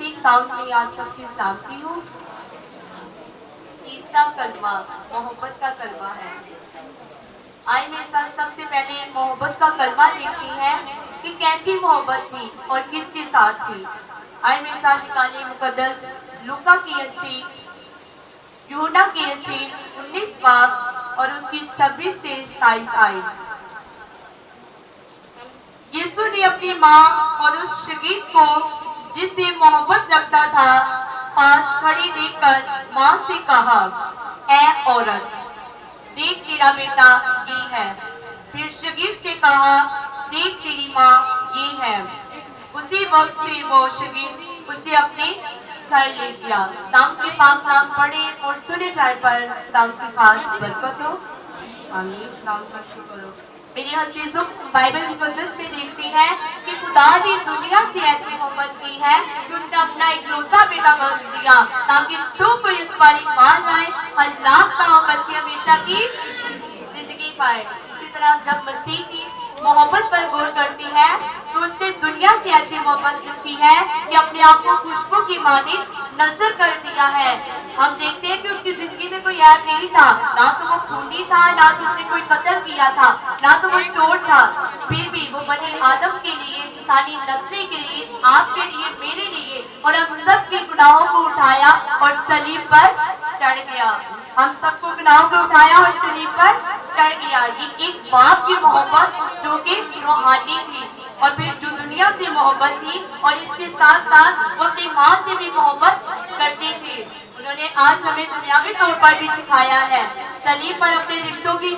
सीख दाऊद में आज सबकी सलामती हो। तीसरा कलमा मोहब्बत का कलमा है। आइए मेरे साथ सबसे पहले मोहब्बत का कलमा देखते हैं कि कैसी मोहब्बत थी और किसके साथ थी। आइए मेरे साथ निकालें मुकद्दस लूका की अंजील, यूहन्ना की अंजील 19 बाब और उसकी 26 से 27 आयत। यीशु ने अपनी माँ और उस शगीद को जिससे मोहब्बत रखता था पास खड़ी देखकर माँ से कहा, ऐ औरत, देख तेरा बेटा ये है। फिर शगीद से कहा, देख तेरी माँ ये है। उसी वक्त से वो शगीद उसे अपने घर ले गया। नाम के पाक नाम पढ़े और सुने जाए पर नाम की खास बरकत हो। आमीन। नाम का शुक्र हो। मेरे अजीजों, बाइबल मुकद्दस में देखते हैं कि खुदा ने दुनिया से ऐसी मोहब्बत की है कि उसने अपना इकलौता बेटा बख्श दिया ताकि जो कोई उस पर ईमान लाए हलाक ना हो बल्कि हमेशा की जिंदगी पाए। इसी तरह जब मसीह की मोहब्बत पर गौर करती है तो उसने दुनिया से ऐसी मोहब्बत रखी है कि अपने आप को खुशबू की मानित नजर कर दिया है। हम देखते हैं कि उसकी जिंदगी में कोई ऐप नहीं था, ना तो वो खूनी था, ना तो उसने कोई कत्ल किया था, ना तो वो चोर था। फिर भी वो बनी आदम के लिए, इंसानी नस्ल के लिए, आपके लिए, मेरे लिए और हम सब के गुनाहों को उठाया और सलीब पर चढ़ गया। हम सबको गुनाहों को उठाया और सलीब पर चढ़ गया। ये एक बाप की मोहब्बत जो कि रूहानी थी और फिर जो दुनिया से मोहब्बत थी और इसके साथ साथ वो अपनी माँ से भी मोहब्बत करते थे। उन्होंने आज हमें दुनियावी तौर पर भी सिखाया है। सलीब पर अपने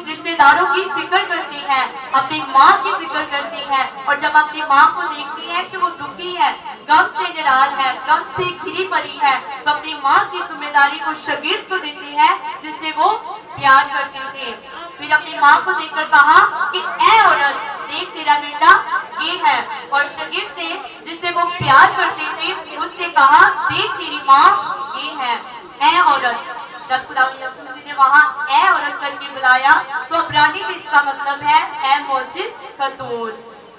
रिश्तेदारों की फिक्र करती है, अपनी माँ की फिक्र करती है और जब अपनी माँ को देखती है कि वो दुखी है, गम से निराल है, गम से घिरी पड़ी है, तो अपनी माँ की जिम्मेदारी उस शगीद को देती है जिससे वो प्यार करते थे। फिर अपनी माँ को देखकर कहा कि ऐ औरत, देख तेरा बेटा ये है। और शगीद से जिससे वो प्यार करते थे उससे कहा, देख तेरी माँ ये है। ऐ औरत, जब खुदा ने वहाँ ऐ औरत करके बुलाया तो अब्रानी में इसका मतलब है ऐ मोजिस खतून।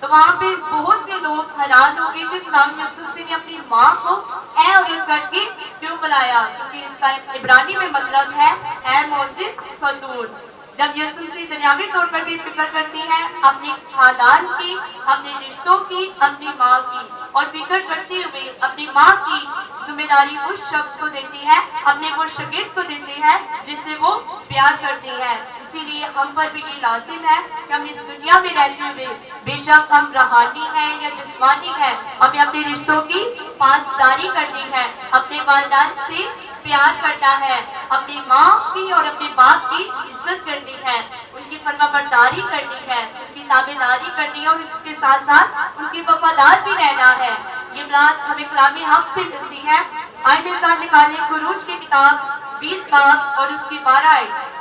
तो वहाँ पे बहुत से लोग हैरान हो गए कि खुदा ने अपनी माँ को ऐ औरत करके क्यों बुलाया, क्योंकि इसका इब्रानी में मतलब है ऐ मोजिस खतून। जब यीशु से दुनियावी तौर पर भी फिक्र करती है अपने खानदान की, अपने रिश्तों की, अपनी माँ की और फिक्र करते हुए अपनी माँ की जिम्मेदारी उस शख्स को देती है, अपने वो शगीद को देती है जिससे वो प्यार करती है। इसीलिए हम पर भी ये लाजिम है कि हम इस दुनिया में रहते हुए बेशक हम रूहानी हैं या जिस्मानी हैं, हमें अपने रिश्तों की पासदारी करनी है, अपने वालिदैन से प्यार करना है, अपनी माँ की और अपने बाप की इज्जत करनी है, उनकी फरमाबरदारी करनी है, उनकी ताबेदारी करनी है और उसके साथ साथ उनकी वफादार भी रहना है। ये बात हमें कलामी हक से मिलती है। आइए मेरे साथ निकालें खुरूज की किताब 20 बाब और उसकी 12 आयत।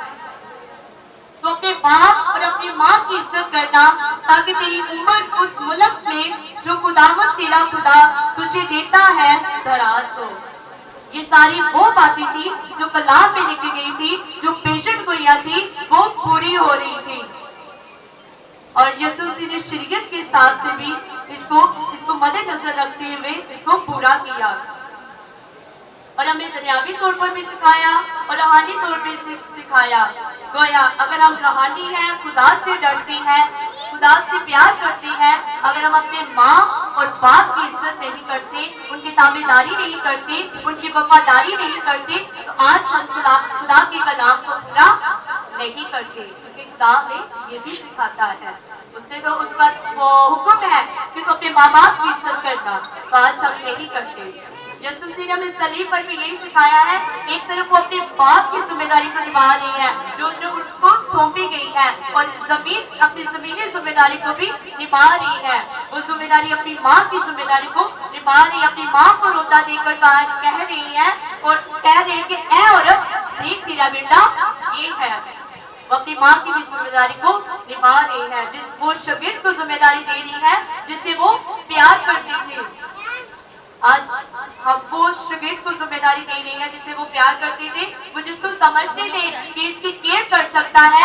तो अपने बाप और अपनी माँ की इज्जत करना ताकि तेरी उम्र उस मुल्क में जो खुदावंद तेरा खुदा तुझे देता है दराज हो। ये सारी वो बातें थी जो कलाम में लिखी गई थी, जो पेशन गोइयां थी वो पूरी हो रही थी और यीशु मसीह ने शरीयत के हिसाब से भी इसको मद्देनजर रखते हुए इसको पूरा किया और हमें दुनियावी तौर पर भी सिखाया और रूहानी तौर पर सिखाया। गोया अगर हम रूहानी हैं, खुदा से डरते हैं, खुदा से प्यार करते हैं, अगर हम अपने माँ और बाप की इज्जत नहीं करते, उनकी ताबेदारी नहीं करते, उनकी वफादारी नहीं करते, तो आज हम खुदा के कलाम को पूरा नहीं करते, क्योंकि खुदा हमें ये भी सिखाता है। उसमें तो उसका वो हुक्म है कि तो अपने माँ बाप की इज्जत करना, तो आज हम नहीं करते। यीशु मसीह ने हमें सलीब पर भी यही सिखाया है। एक तरफ वो अपने बाप की जिम्मेदारी को निभा रही है जो उसको सौंपी गई है और अपनी जमीनी जिम्मेदारी को भी निभा रही है। वो जिम्मेदारी अपनी माँ की जिम्मेदारी को निभा रही है, अपनी माँ को रोता देकर कह रही है और कह रही है कि ऐ औरत, देख तेरा बेटा ये है। वो अपनी माँ की भी जिम्मेदारी को निभा रही है, वो शगीद को जिम्मेदारी दे रही है जिससे वो प्यार करते थे। आज हम वो शगीद को जिम्मेदारी दे रही है जिससे वो प्यार करते थे, वो जिसको समझते थे कि इसकी केयर कर सकता है,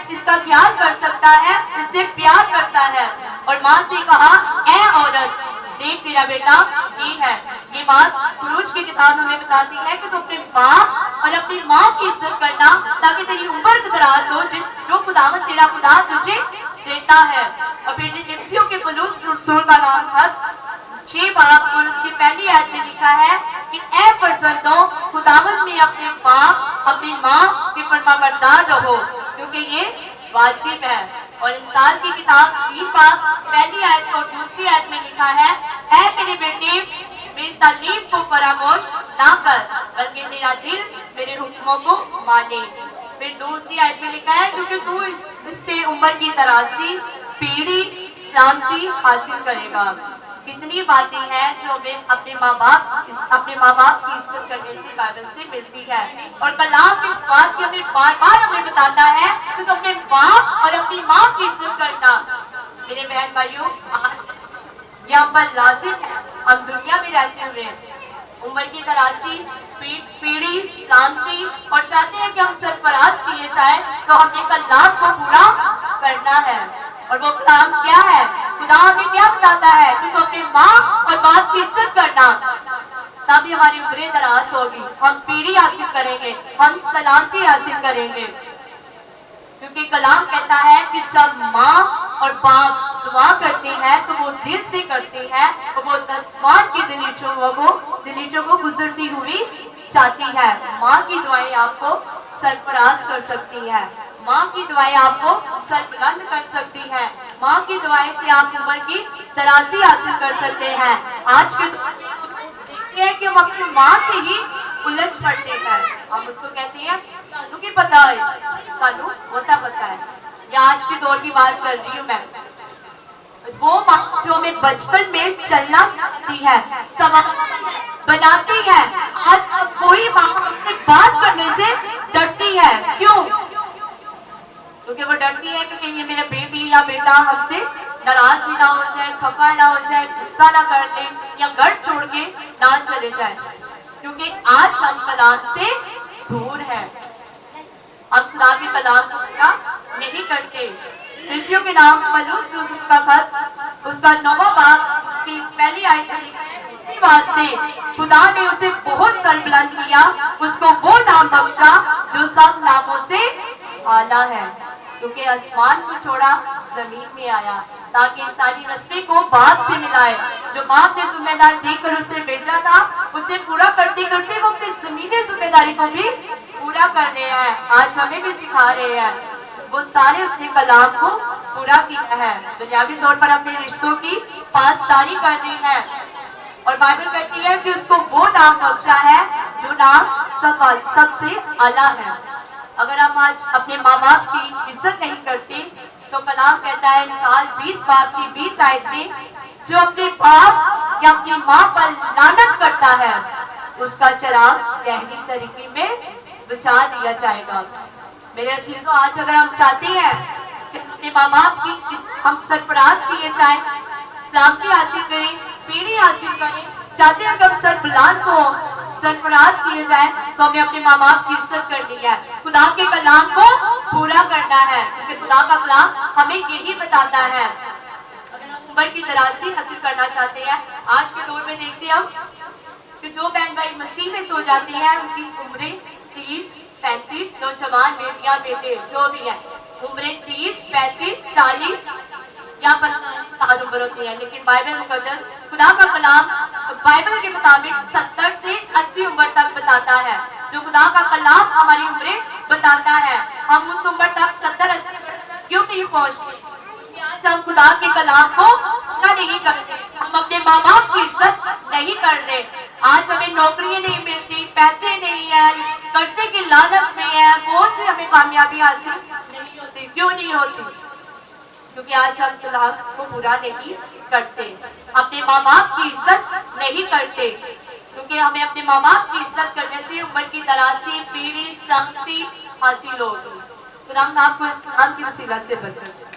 इसका ख्याल कर सकता है, इससे प्यार करता है। और माँ से कहा, ऐ औरत, देख میرا بیٹا یہ ہے. یہ بات خروج کی کتاب ہمیں بتاتی ہے کہ تو اپنے باپ اور اپنی ماں کی عزت کرنا تاکہ تیری عمر دراز ہو جو خداوند تیرا خدا تجھے دیتا ہے. اور پھر افسیوں کے پولس رسول کا نام خط 6 باب اور اس کی پہلی آیت میں لکھا ہے کہ اے فرزندوں خداوند میں اپنے باپ اپنی ماں کے فرما بردار رہو کیونکہ یہ واجب ہے. اور انسان کی کتاب 3 باب پہلی آیت اور دوسری آیت میں لکھا ہے اے میرے بیٹے میری تعلیم کو فراموش نہ کر بلکہ تیرا دل میرے حکموں کو مانے. پھر دوسری آیت میں لکھا ہے کیونکہ تو اس سے عمر کی دراز پیڑھی سلامتی حاصل کرے گا. کتنی باتیں ہیں جو ہمیں اپنے ماں باپ کی عزت کرنے سے بائبل سے ملتی ہے. اور کلام اس بات کی ہمیں بار بار ہمیں بتاتا ہے کہ تم اپنے باپ اور اپنی ماں کی عزت کرنا. میرے بہن بھائیوں یہاں پر لازم ہے ہم دنیا میں رہتے ہوئے عمر کی دراز پیڑھی سلامتی اور چاہتے ہیں کہ ہم سرفراز کیے جائیں تو ہمیں کلام کو پورا کرنا ہے. اور وہ کلام کیا ہے؟ خدا ہمیں کیا بتاتا ہے کہ تو اپنے ماں اور باپ کی عزت کرنا تبھی ہماری عمریں دراز ہوگی, ہم پیڑھی حاصل کریں گے, ہم سلامتی حاصل کریں گے. کیونکہ کلام کہتا ہے کہ جب ماں اور باپ دعا کرتے ہیں تو وہ دل سے کرتے ہیں اور وہ آسمان کی دلیچوں کو گزرتی ہوئی چاہتی ہے. ماں کی دعائیں آپ کو سرفراز کر سکتی ہیں, ماں کی دعائیں آپ کو سربلند کر سکتی ہیں, ماں کی دعائیں سے آپ عمر کی درازی حاصل کر سکتے ہیں. آج کے دور کہ ہم اپنی ماں سے ہی الجھ پڑتے ہیں. ہم اس کو کہتے ہیں سانو کی پتا ہے, سانو ہوتا پتا ہے. یا آج کے دور کی بات کر رہی ہوں میں, وہ ماں جو ہمیں بچپن میں چلنا سکھاتی ہے, سوال بناتی ہے, آج کوئی ماں سے بات کرنے سے ڈرتی ہے. کیوں؟ کیونکہ وہ ڈرتی ہے کہ کہیں یہ میرا بیٹی یا بیٹا ہم سے ناراض نہ ہو جائے, خفا نہ ہو جائے, غصہ نہ کر لے یا گھر چھوڑ کے نہ چلے جائے. کیونکہ آج ہم کلام سے دور ہیں, ہم خدا کے کلام کو پورا نہیں کرتے. فلپیوں کے نام پولس یوسف کا خط اس کا 9واں باب کی پہلی آیت میں لکھا ہے اسی واسطے خدا نے اسے بہت سربلند کیا, اس کو وہ نام بخشا جو سب ناموں سے اعلیٰ ہے. کیونکہ آسمان کو چھوڑا زمین میں آیا تاکہ انسانی رستے کو باپ سے ملائے. جو باپ نے ذمہ دار دے کر اسے بھیجا تھا اسے پورا کرتے کرتے وہ اپنی زمینی ذمہ داری کو بھی پورا کر رہے ہیں. آج ہمیں بھی سکھا رہے ہیں. وہ سارے اس نے کلام کو پورا کیا ہے, دنیاوی طور پر اپنے رشتوں کی پاسداری کر رہی ہے. اور بائبل کہتی ہے کہ اس کو وہ نام بخشا ہے جو نام سب سے اعلیٰ ہے. اگر ہم آج اپنے ماں باپ کی عزت نہیں کرتے تو کلام کہتا ہے مثال 20 باب کی 20 آیت میں جو اپنے باپ یا اپنی ماں پر لعنت کرتا ہے اس کا چراغ گہری طریقے میں بجھا دیا جائے گا. میرے عزیزوں آج اگر ہم چاہتے ہیں کہ اپنے ماں باپ کی ہم سرفراز کیے جائیں, سلامتی حاصل کریں, پیڑھی حاصل کریں, چاہتے ہیں کہ ہم سربلند ہو, سرفراز کیے جائیں تو ہمیں اپنے ماں باپ کی عزت کرنی ہے, خدا کے کلام کو پورا کرنا ہے. کیونکہ خدا کا کلام ہمیں یہی بتاتا ہے. اگر ہم عمر کی درازی حاصل کرنا چاہتے ہیں, آج کے دور میں دیکھتے ہیں ہم کہ جو بہن بھائی مسیح میں سو جاتی ہیں ان کی عمریں 30-35, نوجوان بیٹیاں بیٹے جو بھی ہیں عمریں 30-35-40 یا 50 سال عمر ہوتی ہے. لیکن بائبل مقدس خدا کا کلام بائبل کے مطابق 70 سے 80 عمر تک بتاتا ہے. جو خدا کا کلام ہماری عمریں بتاتا ہے, ہم اس عمر تک 70-80 کیوں نہیں پہنچتے؟ آج ہم خدا کے کلام کو پورا نہیں کرتے, ہم اپنے ماں باپ کی عزت نہیں کر رہے. آج ہمیں نوکریاں نہیں ملتی, پیسے نہیں ہیں, قرضے کی لعنت میں ہے, بہت سے ہمیں کامیابی حاصل نہیں ہوتی. کیوں نہیں ہوتی؟ کیونکہ آج ہم کلام کو پورا نہیں کرتے, اپنے ماں باپ کی عزت نہیں کرتے. کیونکہ ہمیں اپنے ماں باپ کی عزت کرنے سے عمر کی درازی, پیڑھی, سلامتی حاصل ہوگی. خدا آپ کو اس کلام کی وسیلہ سے برکت دے.